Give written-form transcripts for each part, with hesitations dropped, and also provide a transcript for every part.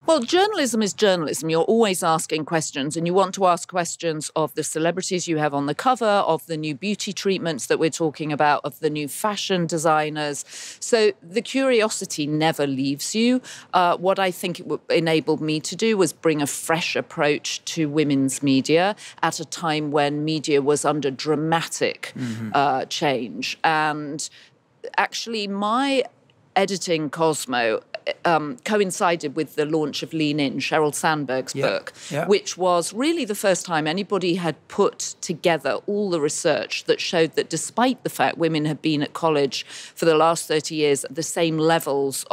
Well, journalism is journalism. You're always asking questions, and you want to ask questions of the celebrities you have on the cover, of the new beauty treatments that we're talking about, of the new fashion designers. So the curiosity never leaves you. What I think it enabled me to do was bring a fresh approach to women's media at a time when media was under dramatic change. And actually, my editing Cosmo coincided with the launch of Lean In, Sheryl Sandberg's book, which was really the first time anybody had put together all the research that showed that despite the fact women had been at college for the last 30 years at the same levels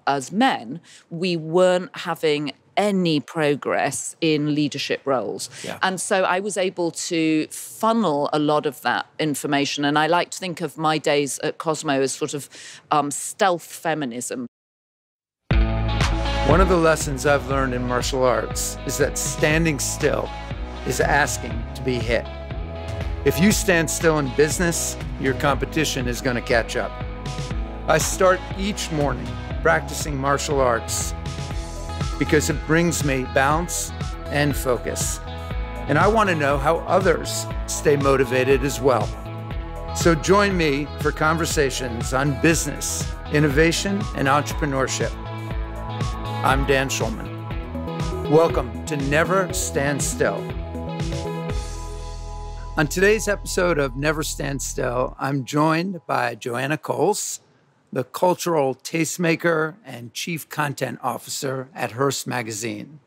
as men, we weren't having any progress in leadership roles. And so I was able to funnel a lot of that information. And I like to think of my days at Cosmo as sort of stealth feminism. One of the lessons I've learned in martial arts is that standing still is asking to be hit. If you stand still in business, your competition is going to catch up. I start each morning practicing martial arts because it brings me balance and focus. And I want to know how others stay motivated as well. So join me for conversations on business, innovation, and entrepreneurship. I'm Dan Schulman. Welcome to Never Stand Still. On today's episode of Never Stand Still, I'm joined by Joanna Coles, the cultural tastemaker and chief content officer at Hearst Magazine.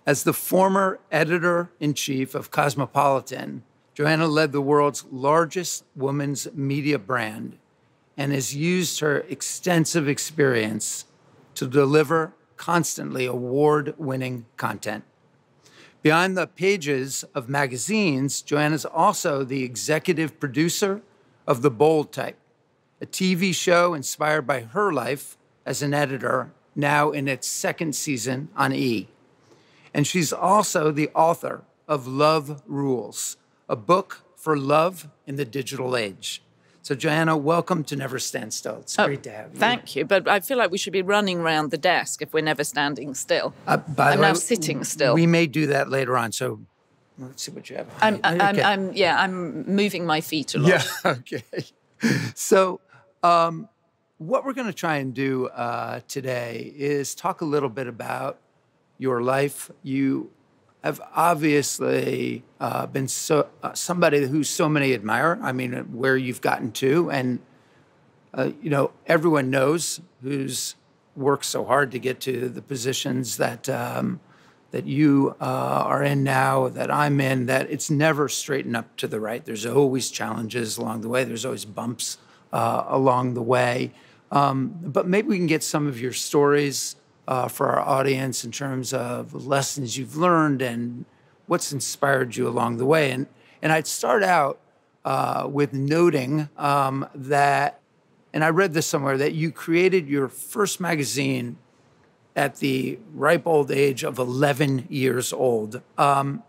As the former editor-in-chief of Cosmopolitan, Joanna led the world's largest women's media brand and has used her extensive experience to deliver constantly award-winning content. Behind the pages of magazines, Joanna's also the executive producer of The Bold Type, a TV show inspired by her life as an editor, now in its second season on E! And she's also the author of Love Rules, a book for love in the digital age. So, Joanna, welcome to Never Stand Still. It's great to have you. Thank you. But I feel like we should be running around the desk if we're never standing still. I'm now sitting still. We may do that later on. So let's see what you have. I'm moving my feet a lot. Yeah, okay. So what we're going to try and do today is talk a little bit about your life. You have obviously been somebody who so many admire. I mean, where you've gotten to, and everyone knows who's worked so hard to get to the positions that that you are in now, that I'm in. That it's never straightened up to the right. There's always challenges along the way. There's always bumps along the way. But maybe we can get some of your stories for our audience in terms of lessons you've learned and what's inspired you along the way. And I'd start out with noting that, and I read this somewhere, that you created your first magazine at the ripe old age of 11 years old. Can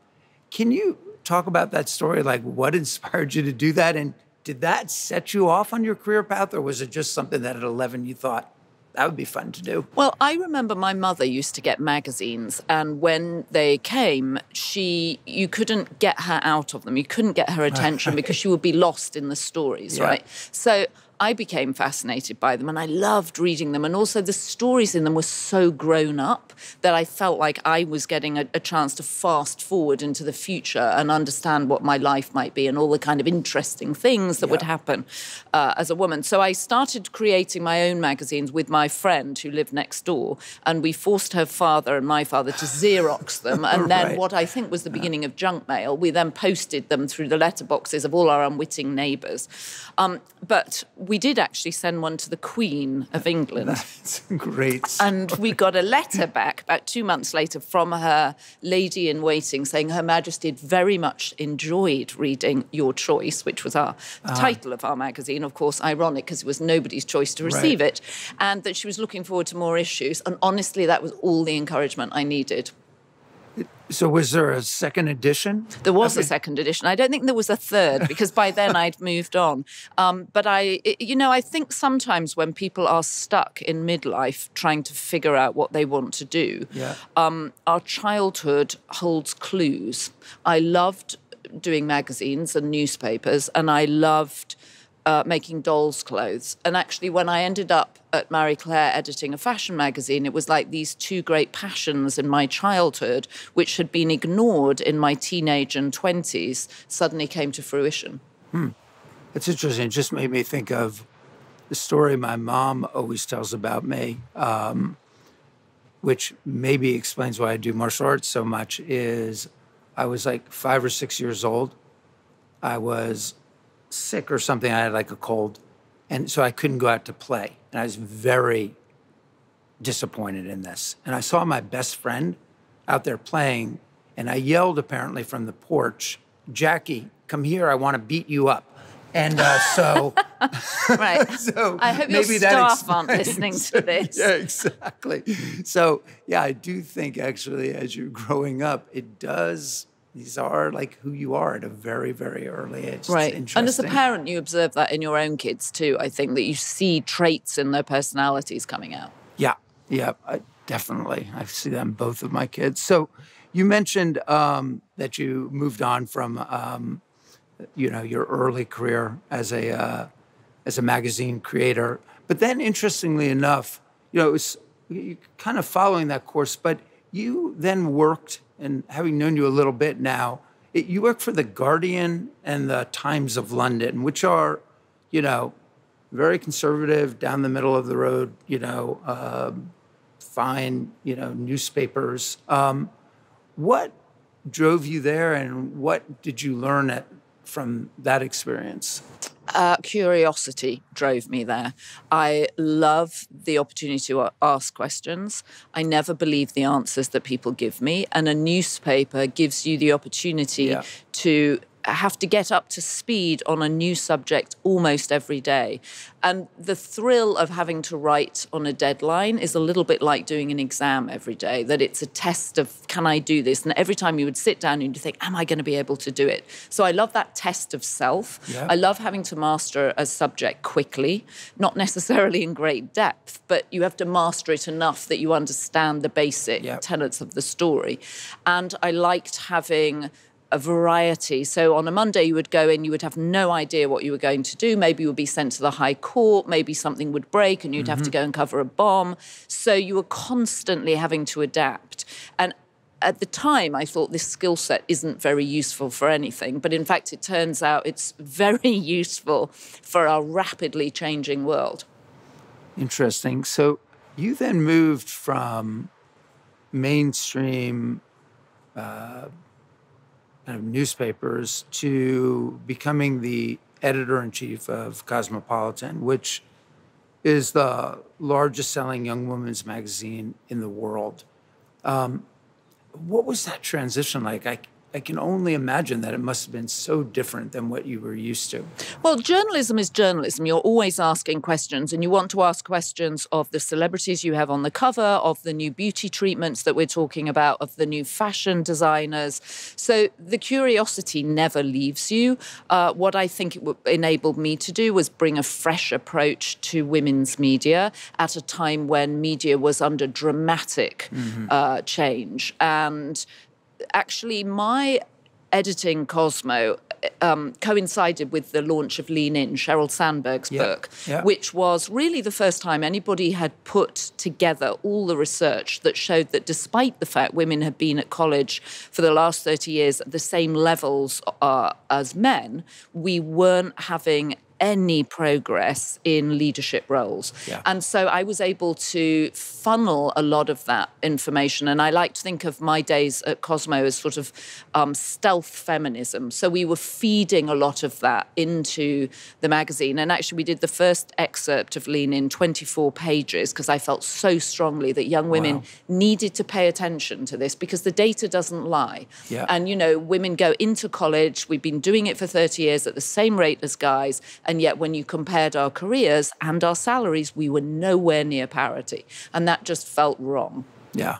you talk about that story? Like, what inspired you to do that? And did that set you off on your career path, or was it just something that at 11 you thought, that would be fun to do? Well, I remember my mother used to get magazines, and when they came, you couldn't get her out of them. You couldn't get her attention because she would be lost in the stories, right? So I became fascinated by them, and I loved reading them. And also the stories in them were so grown up that I felt like I was getting a chance to fast forward into the future and understand what my life might be and all the kind of interesting things that would happen as a woman. So I started creating my own magazines with my friend who lived next door, and we forced her father and my father to Xerox them. And then what I think was the beginning of junk mail, we then posted them through the letterboxes of all our unwitting neighbours. But we did actually send one to the Queen of England. That's great. And we got a letter back about 2 months later from her lady-in-waiting saying Her Majesty had very much enjoyed reading Your Choice, which was the title of our magazine, of course, ironic because it was nobody's choice to receive it, and that she was looking forward to more issues. And honestly, that was all the encouragement I needed. So was there a second edition? There was a second edition. I don't think there was a third because by then I'd moved on. But I think sometimes when people are stuck in midlife trying to figure out what they want to do, our childhood holds clues. I loved doing magazines and newspapers, and I loved making dolls' clothes. And actually, when I ended up at Marie Claire editing a fashion magazine, it was like these two great passions in my childhood, which had been ignored in my teenage and 20s, suddenly came to fruition. It's interesting. It just made me think of the story my mom always tells about me, which maybe explains why I do martial arts so much, is I was like 5 or 6 years old. I was sick or something. I had like a cold. And so I couldn't go out to play. And I was very disappointed in this. And I saw my best friend out there playing. And I yelled apparently from the porch, "Jackie, come here. I want to beat you up." And so, right. So I hope maybe your that staff aren't listening to this. Yeah, exactly. So, yeah, I do think actually as you're growing up, it does. These are like who you are at a very, very early age. Right. It's And as a interesting. parent, you observe that in your own kids too. I think that you see traits in their personalities coming out. Yeah, definitely. I see that in both of my kids. So you mentioned that you moved on from, your early career as a magazine creator. But then, interestingly enough, it was you kind of following that course, but you then worked, and having known you a little bit now, you work for The Guardian and the Times of London, which are, very conservative, down the middle of the road, fine, newspapers. What drove you there, and what did you learn from that experience? Curiosity drove me there. I love the opportunity to ask questions. I never believe the answers that people give me. And a newspaper gives you the opportunity to have to get up to speed on a new subject almost every day. And the thrill of having to write on a deadline is a little bit like doing an exam every day, that it's a test of, can I do this? And every time you would sit down and you'd think, am I going to be able to do it? So I love that test of self. Yeah. I love having to master a subject quickly, not necessarily in great depth, but you have to master it enough that you understand the basic tenets of the story. And I liked having a variety. So on a Monday, you would go in, you would have no idea what you were going to do. Maybe you would be sent to the High Court, maybe something would break and you'd have to go and cover a bomb. So you were constantly having to adapt. And at the time, I thought this skill set isn't very useful for anything. But in fact, it turns out it's very useful for our rapidly changing world. Interesting. So you then moved from mainstream kind of newspapers to becoming the editor-in-chief of Cosmopolitan, which is the largest selling young women's magazine in the world. What was that transition like? I can only imagine that it must have been so different than what you were used to. Well, journalism is journalism. You're always asking questions, and you want to ask questions of the celebrities you have on the cover, of the new beauty treatments that we're talking about, of the new fashion designers. So the curiosity never leaves you. What I think it enabled me to do was bring a fresh approach to women's media at a time when media was under dramatic change. And actually, my editing Cosmo coincided with the launch of Lean In, Sheryl Sandberg's book, which was really the first time anybody had put together all the research that showed that despite the fact women had been at college for the last 30 years at the same levels as men, we weren't having any progress in leadership roles. And so I was able to funnel a lot of that information. And I like to think of my days at Cosmo as sort of stealth feminism. So we were feeding a lot of that into the magazine. And actually, we did the first excerpt of Lean In, 24 pages, because I felt so strongly that young women needed to pay attention to this because the data doesn't lie. And, women go into college. We've been doing it for 30 years at the same rate as guys. And yet when you compared our careers and our salaries, we were nowhere near parity. And that just felt wrong. Yeah.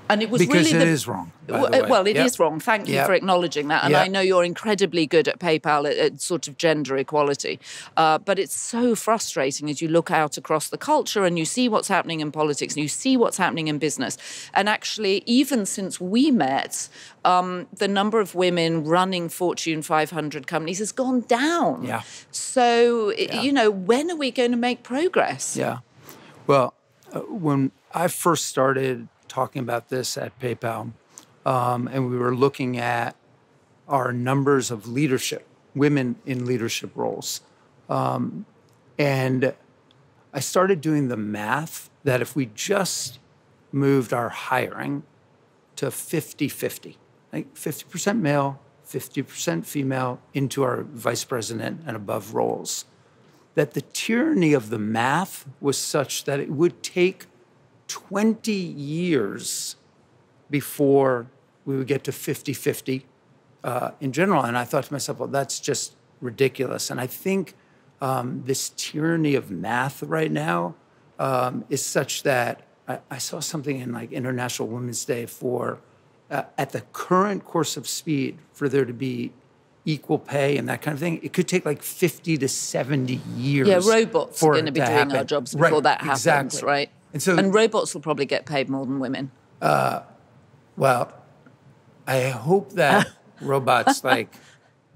And it was because really it is wrong, by the way. Well, it is wrong. Thank you for acknowledging that. And I know you're incredibly good at PayPal at sort of gender equality. But it's so frustrating as you look out across the culture and you see what's happening in politics and you see what's happening in business. And actually, even since we met, the number of women running Fortune 500 companies has gone down. Yeah. So, when are we going to make progress? Yeah. Well, when I first started talking about this at PayPal, and we were looking at our numbers of leadership, women in leadership roles. And I started doing the math that if we just moved our hiring to 50-50, like 50% male, 50% female into our vice president and above roles, that the tyranny of the math was such that it would take 20 years before we would get to 50-50 in general. And I thought to myself, well, that's just ridiculous. And I think this tyranny of math right now is such that I saw something in like International Women's Day for at the current course of speed for there to be equal pay and that kind of thing, it could take like 50 to 70 years. Yeah, robots are going to be doing our jobs before that happens, exactly. Right? And robots will probably get paid more than women. Well, I hope that robots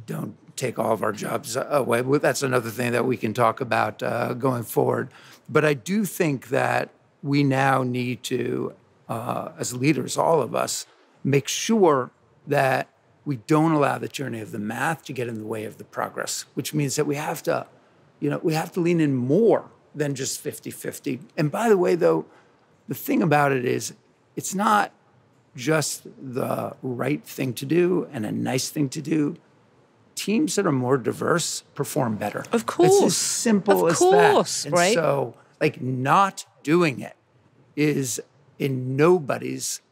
don't take all of our jobs away. Well, that's another thing that we can talk about going forward. But I do think that we now need to, as leaders, all of us, make sure that we don't allow the tyranny of the math to get in the way of the progress, which means that we have to lean in more than just 50-50. And by the way, though, the thing about it is it's not just the right thing to do and a nice thing to do. Teams that are more diverse perform better. Of course. It's as simple as that. Of course, right? And so, not doing it is in nobody's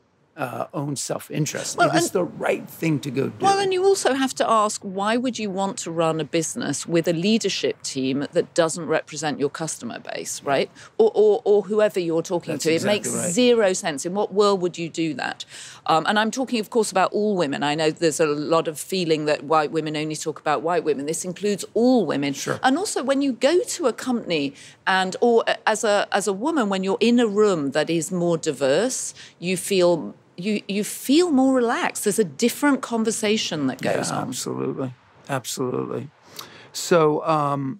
own self-interest. Well, it's the right thing to go do. Well, and you also have to ask, why would you want to run a business with a leadership team that doesn't represent your customer base, right? Or whoever you're talking to. It makes zero sense. In what world would you do that? And I'm talking, of course, about all women. I know there's a lot of feeling that white women only talk about white women. This includes all women. Sure. And also, when you go to a company or as a woman, when you're in a room that is more diverse, you feel more relaxed. There's a different conversation that goes on. Absolutely. So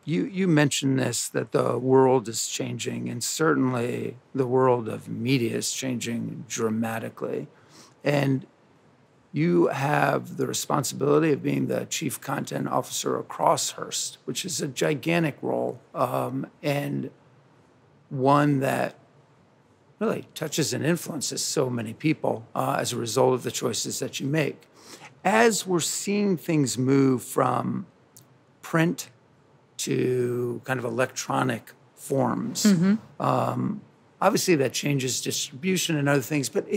you mentioned this, that the world is changing, and certainly the world of media is changing dramatically. And you have the responsibility of being the chief content officer across Hearst, which is a gigantic role, and one that really touches and influences so many people as a result of the choices that you make. As we're seeing things move from print to kind of electronic forms, obviously that changes distribution and other things, but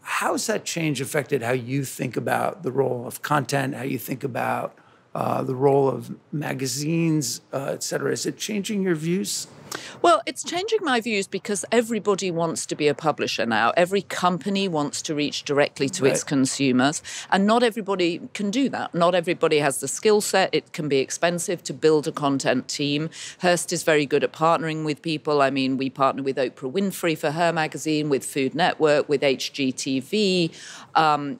how has that change affected how you think about the role of content, how you think about the role of magazines, et cetera? Is it changing your views? Well, it's changing my views because everybody wants to be a publisher now. Every company wants to reach directly to its consumers, and not everybody can do that. Not everybody has the skill set. It can be expensive to build a content team. Hearst is very good at partnering with people. I mean, we partner with Oprah Winfrey for her magazine, with Food Network, with HGTV.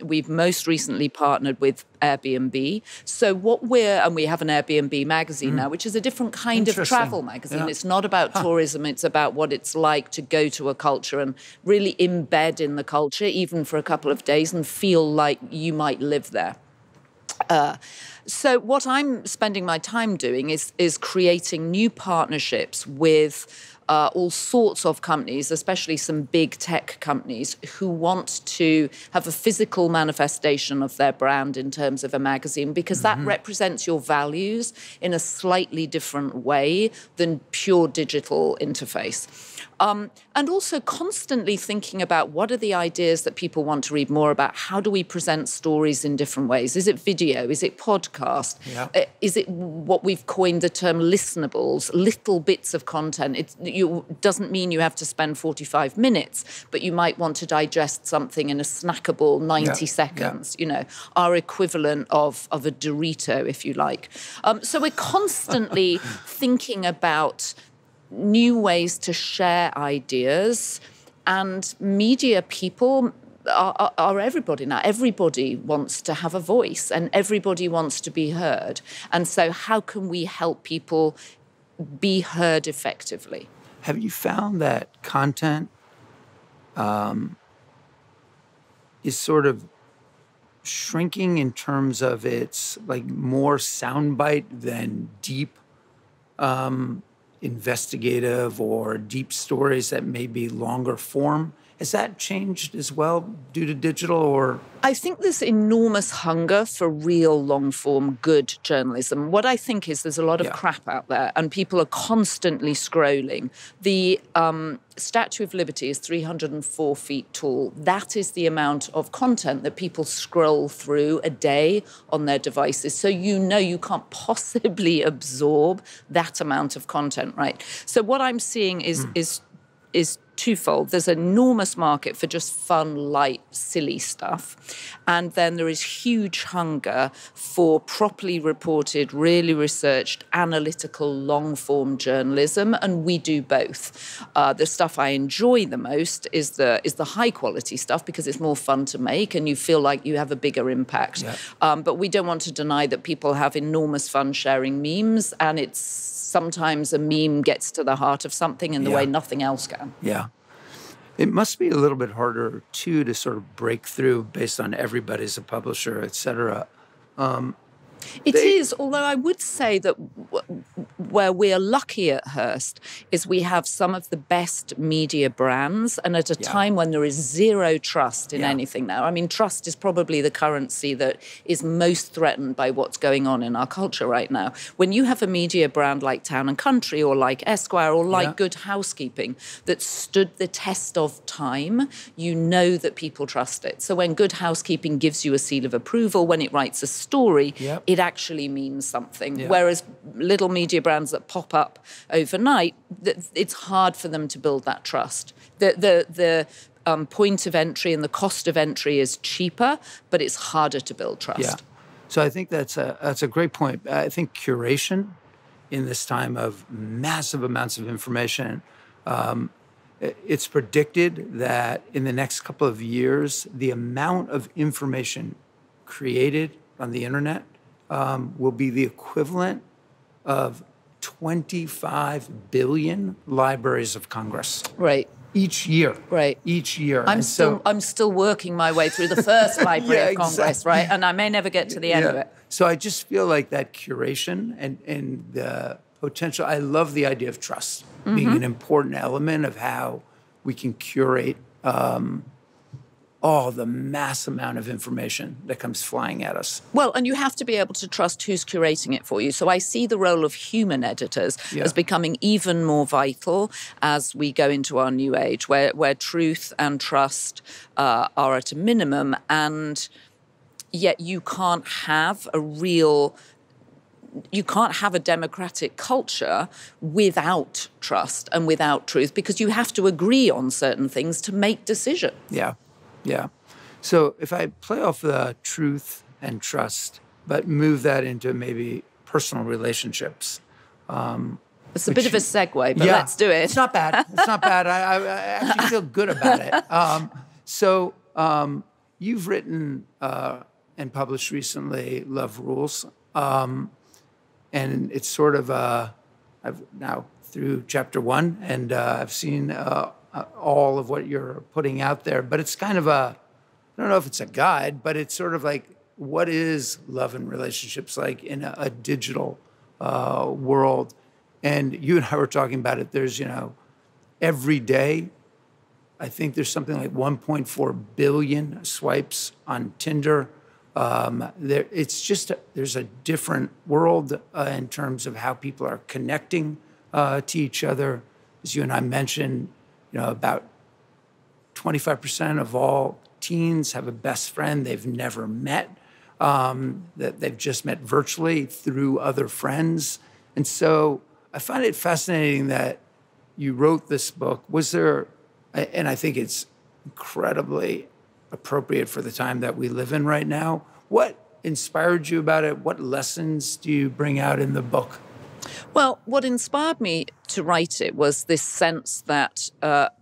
We've most recently partnered with Airbnb. So and we have an Airbnb magazine now, which is a different kind of travel magazine. Yeah. It's not about tourism. It's about what it's like to go to a culture and really embed in the culture, even for a couple of days, and feel like you might live there. So what I'm spending my time doing is creating new partnerships with all sorts of companies, especially some big tech companies who want to have a physical manifestation of their brand in terms of a magazine, because that represents your values in a slightly different way than pure digital interface. And also constantly thinking about what are the ideas that people want to read more about. How do we present stories in different ways? Is it video? Is it podcast? Yeah. Is it what we've coined the term listenables, little bits of content? It's, You doesn't mean you have to spend 45 minutes, but you might want to digest something in a snackable 90 seconds, our equivalent of a Dorito, if you like. So we're constantly thinking about new ways to share ideas, and media people are everybody now. Everybody wants to have a voice and everybody wants to be heard. And so how can we help people be heard effectively? Have you found that content is sort of shrinking in terms of its like more soundbite than deep investigative or deep stories that may be longer form? Has that changed as well due to digital, or? I think there's enormous hunger for real long-form good journalism. What I think is there's a lot of crap out there and people are constantly scrolling. The Statue of Liberty is 304 feet tall. That is the amount of content that people scroll through a day on their devices. So you can't possibly absorb that amount of content, right? So what I'm seeing is twofold. There's an enormous market for just fun, light, silly stuff. And then there is huge hunger for properly reported, really researched, analytical, long-form journalism. And we do both. The stuff I enjoy the most is the high-quality stuff because it's more fun to make and you feel like you have a bigger impact. Yeah. But we don't want to deny that people have enormous fun sharing memes, and it's sometimes a meme gets to the heart of something in the way nothing else can. Yeah. It must be a little bit harder, too, to sort of break through based on everybody's a publisher, et cetera. It is, although I would say that where we are lucky at Hearst is we have some of the best media brands, and at a time when there is zero trust in anything now. I mean, trust is probably the currency that is most threatened by what's going on in our culture right now. When you have a media brand like Town & Country or like Esquire or like Good Housekeeping that stood the test of time, you know that people trust it. So when Good Housekeeping gives you a seal of approval, when it writes a story, it actually means something. Yeah. Whereas little media brands that pop up overnight, it's hard for them to build that trust. The point of entry and the cost of entry is cheaper, but it's harder to build trust. Yeah. So I think that's a great point. I think curation in this time of massive amounts of information, it's predicted that in the next couple of years, the amount of information created on the internet will be the equivalent of 25 billion libraries of Congress. Right. Each year. Right. Each year. I'm still working my way through the first Library of Congress, right? And I may never get to the end of it. So I just feel like that curation and the potential, I love the idea of trust being an important element of how we can curate the mass amount of information that comes flying at us. Well, and you have to be able to trust who's curating it for you. So I see the role of human editors as becoming even more vital as we go into our new age, where truth and trust are at a minimum, and yet you can't have a democratic culture without trust and without truth, because you have to agree on certain things to make decisions. Yeah. Yeah. So if I play off the truth and trust, but move that into maybe personal relationships. It's a bit of a segue, but let's do it. It's not bad. It's not bad. I actually feel good about it. So you've written and published recently Love Rules. And it's sort of, I've now through chapter 1, and I've seen all of what you're putting out there, but it's kind of I don't know if it's a guide, but it's sort of like, what is love and relationships like in a digital world? And you and I were talking about it. There's, every day, I think there's something like 1.4 billion swipes on Tinder. There's a different world in terms of how people are connecting to each other. As you and I mentioned, about 25% of all teens have a best friend they've never met, that they've just met virtually through other friends. And so I find it fascinating that you wrote this book, was there, and I think it's incredibly appropriate for the time that we live in right now, what inspired you about it? What lessons do you bring out in the book? Well, what inspired me to write it was this sense that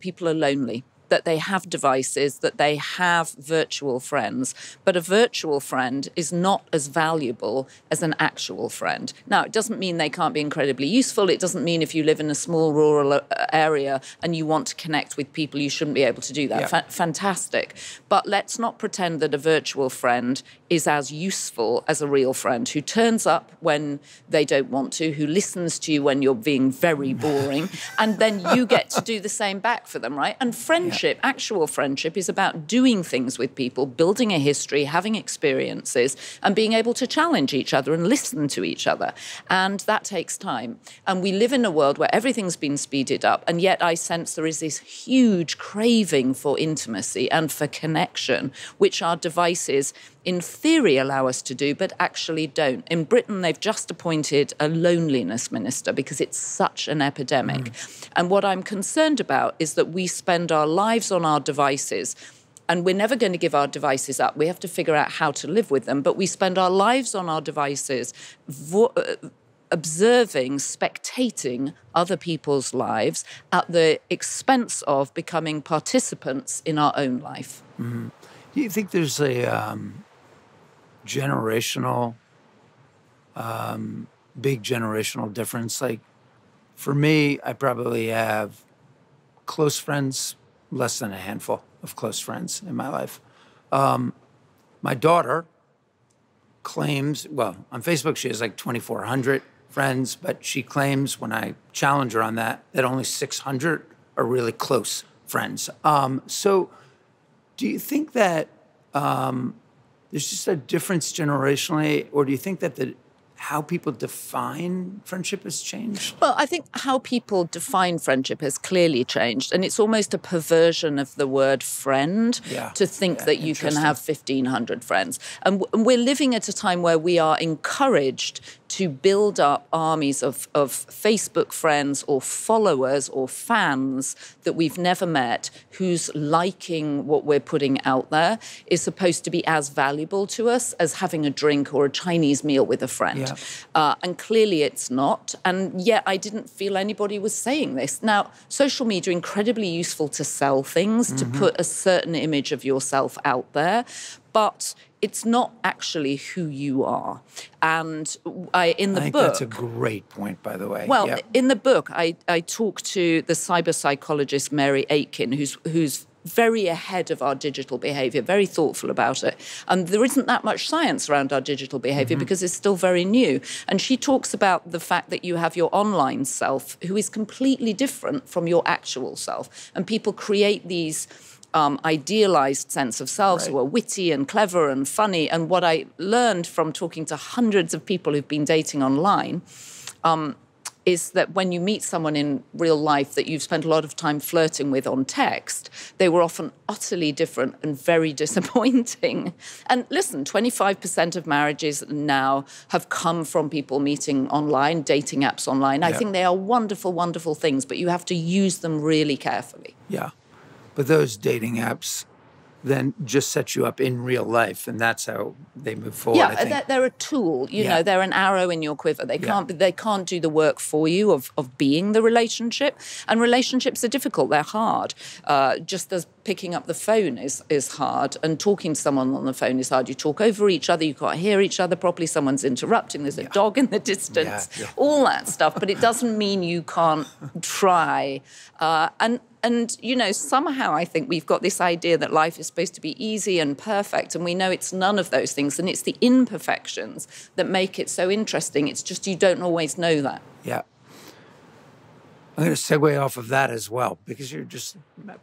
people are lonely, that they have devices, that they have virtual friends, but a virtual friend is not as valuable as an actual friend. Now, it doesn't mean they can't be incredibly useful. It doesn't mean if you live in a small rural area and you want to connect with people, you shouldn't be able to do that. Yeah. Fantastic. But let's not pretend that a virtual friend is as useful as a real friend who turns up when they don't want to, who listens to you when you're being very boring, and then you get to do the same back for them, right? And friendship, actual friendship, is about doing things with people, building a history, having experiences, and being able to challenge each other and listen to each other. And that takes time. And we live in a world where everything's been speeded up, and yet I sense there is this huge craving for intimacy and for connection, which our devices in theory allow us to do, but actually don't. In Britain, they've just appointed a loneliness minister because it's such an epidemic. And what I'm concerned about is that we spend our lives on our devices, and we're never going to give our devices up. We have to figure out how to live with them, but we spend our lives on our devices observing, spectating other people's lives at the expense of becoming participants in our own life. Mm-hmm. Do you think there's a generational, big generational difference? Like, for me, I probably have close friends, less than a handful of close friends in my life. My daughter claims, well, on Facebook, she has like 2,400 friends, but she claims, when I challenge her on that only 600 are really close friends. So do you think that there's just a difference generationally, or do you think that how people define friendship has changed? Well, I think how people define friendship has clearly changed, and it's almost a perversion of the word friend to think that you can have 1,500 friends. And we're living at a time where we are encouraged to build up armies of Facebook friends or followers or fans that we've never met, whose liking what we're putting out there is supposed to be as valuable to us as having a drink or a Chinese meal with a friend. Yeah. And clearly it's not. And yet I didn't feel anybody was saying this. Now, social media, incredibly useful to sell things, to put a certain image of yourself out there, but it's not actually who you are. And I think that's a great point, by the way. Well, in the book, I talk to the cyber psychologist Mary Aitken, who's very ahead of our digital behavior, very thoughtful about it. And there isn't that much science around our digital behavior because it's still very new. And she talks about the fact that you have your online self, who is completely different from your actual self. And people create these idealized sense of selves who are witty and clever and funny. And what I learned from talking to hundreds of people who've been dating online is that when you meet someone in real life that you've spent a lot of time flirting with on text, they were often utterly different and very disappointing. And listen, 25% of marriages now have come from people meeting online, dating apps online. I think they are wonderful, wonderful things, but you have to use them really carefully. Yeah. But those dating apps then just set you up in real life, and that's how they move forward. Yeah, they're a tool. You know, they're an arrow in your quiver. They can't do the work for you of being the relationship. And relationships are difficult. They're hard. Just as picking up the phone is hard, and talking to someone on the phone is hard. You talk over each other. You can't hear each other properly. Someone's interrupting. There's a dog in the distance. All that stuff. But it doesn't mean you can't try. And, you know, somehow I think we've got this idea that life is supposed to be easy and perfect, and we know it's none of those things, and it's the imperfections that make it so interesting. It's just you don't always know that. Yeah. I'm going to segue off of that as well, because you're just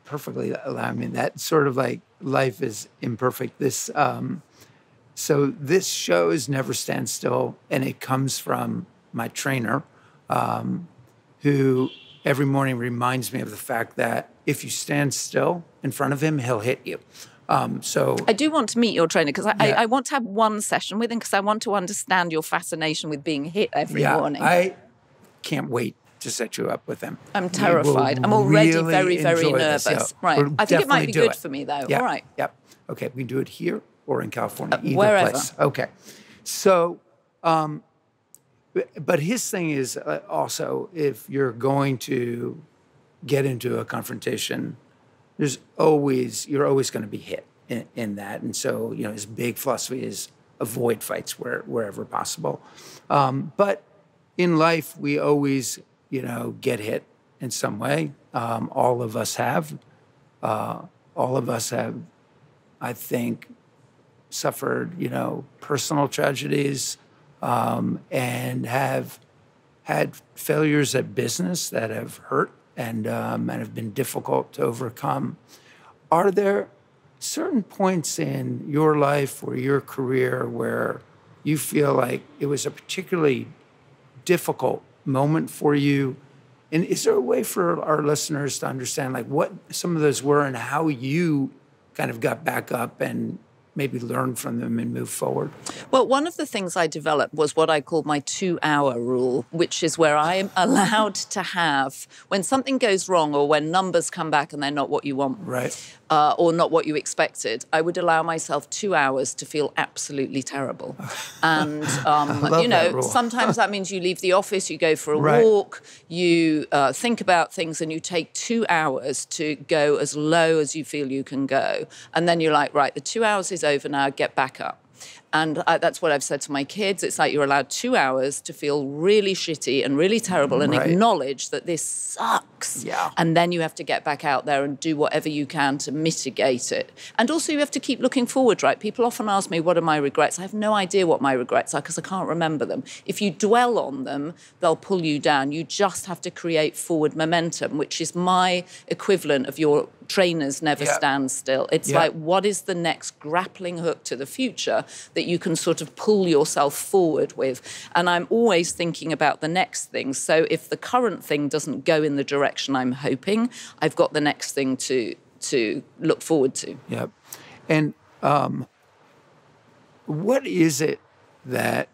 perfectly allowing me that sort of like life is imperfect. So this show is Never Stand Still, and it comes from my trainer, who every morning reminds me of the fact that if you stand still in front of him, he'll hit you. So I do want to meet your trainer because I want to have one session with him because I want to understand your fascination with being hit every morning. I can't wait to set you up with him. I'm terrified. I'm already really very, very enjoy this. nervous. Yeah, Right. I think it might be good it. for me, though. Yeah. All right. Yep. Okay, we can do it here or in California, either wherever. place. Okay. So, but his thing is also, if you're going to get into a confrontation, you're always going to be hit in that. And so, his big philosophy is avoid fights wherever possible. But in life, we always, get hit in some way. All of us have. I think, suffered, personal tragedies, and have had failures at business that have hurt and have been difficult to overcome. Are there certain points in your life or your career where you feel like it was a particularly difficult moment for you? And is there a way for our listeners to understand like what some of those were and how you kind of got back up and maybe learn from them and move forward? Well, one of the things I developed was what I call my 2-hour rule, which is where I am allowed to have, when something goes wrong or when numbers come back and they're not what you want, right, or not what you expected, I would allow myself 2 hours to feel absolutely terrible. And, sometimes that means you leave the office, you go for a walk, you think about things, and you take 2 hours to go as low as you feel you can go. And then you're like, right, the 2 hours is over now, get back up. And that's what I've said to my kids. It's like you're allowed 2 hours to feel really shitty and really terrible and acknowledge that this sucks. Yeah. And then you have to get back out there and do whatever you can to mitigate it. And also you have to keep looking forward, right? People often ask me, what are my regrets? I have no idea what my regrets are because I can't remember them. If you dwell on them, they'll pull you down. You just have to create forward momentum, which is my equivalent of your trainers never stand still. It's like, what is the next grappling hook to the future that you can sort of pull yourself forward with? And I'm always thinking about the next thing. So if the current thing doesn't go in the direction I'm hoping, I've got the next thing to look forward to. Yep. And what is it that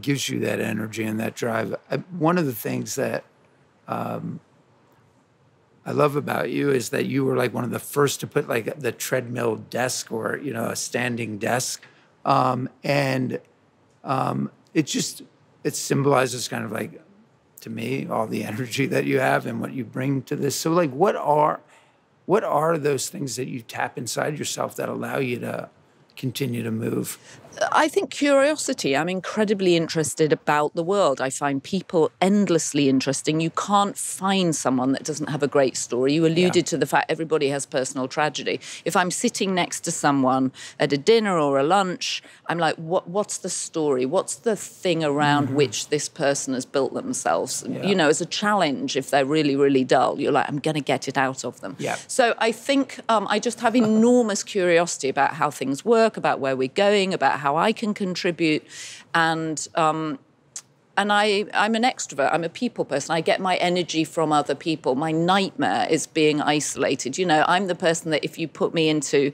gives you that energy and that drive? One of the things that I love about you is that you were like one of the first to put like the treadmill desk or, a standing desk. It symbolizes kind of like, to me, all the energy that you have and what you bring to this. So like, what are those things that you tap inside yourself that allow you to continue to move? I think curiosity. I'm incredibly interested about the world. I find people endlessly interesting. You can't find someone that doesn't have a great story. You alluded to the fact everybody has personal tragedy. If I'm sitting next to someone at a dinner or a lunch, I'm like, what's the story? What's the thing around which this person has built themselves? Yeah. As a challenge, if they're really, really dull, you're like, I'm going to get it out of them. Yeah. So I think I just have enormous curiosity about how things work, about where we're going, about how I can contribute, and I'm an extrovert. I'm a people person. I get my energy from other people. My nightmare is being isolated. I'm the person that if you put me into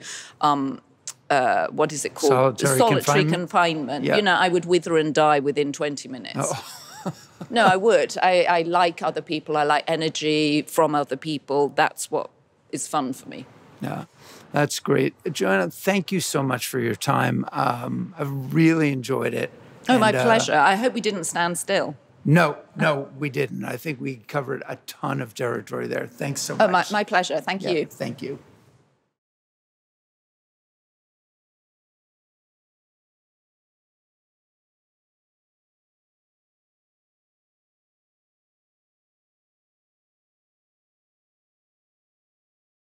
what is it called? Solitary confinement. Yeah. I would wither and die within 20 minutes. Oh. No, I would. I like other people. I like energy from other people. That's what is fun for me. Yeah. That's great. Joanna, thank you so much for your time. I've really enjoyed it. Oh, my pleasure. I hope we didn't stand still. No, we didn't. I think we covered a ton of territory there. Thanks so much. Oh, my pleasure. Thank you. Thank you.